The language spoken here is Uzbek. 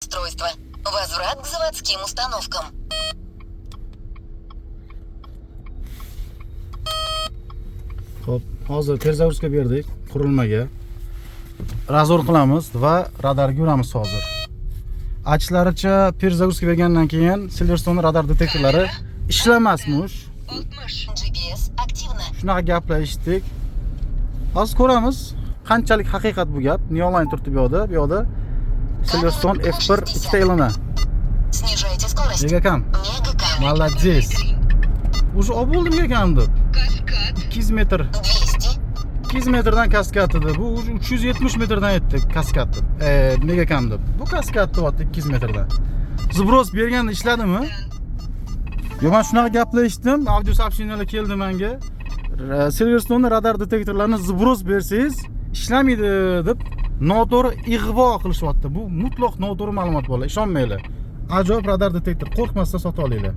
Устройство. Возврат к заводским установкам. Xo'p, hozir Perzavskga berdik qurilmaga. Razor qilamiz va radarga uramiz hozir. Aytishlaricha Perzavskga bergandan keyin Silverstone radar detektorlari ishlamasmish. GPS активно. Shunaqa gaplar eshitdik. Hozir ko'ramiz qanchalik haqiqat bu gap. Neoline turibdi bu yoqda. Silverstone F1 ikkita elana. Снижайте скорость. Megakam. Мегакам. Молодец. Уже olib bo'ldim ekan deb. 200 metr. 200. 200 metrdan kaskad edi. Bu 370 metrdan o'tdi kaskad deb. Megakam deb. Bu kaskad deyapti 200 metrdan. Zibros berganda ishladimi? Yo'q, men shunaqa gaplar eshitdim. Audio soобщениyalar keldi menga. Silverstone radar detektorlarini zibros bersangiz ishlamaydi deb noto'g'ri ig'vo qilishyapti. Bu mutlaq noto'g'ri ma'lumot bolalar. Ishonmanglar. Ajoyib radar detektor. Qo'rqmasdan sotib olinglar.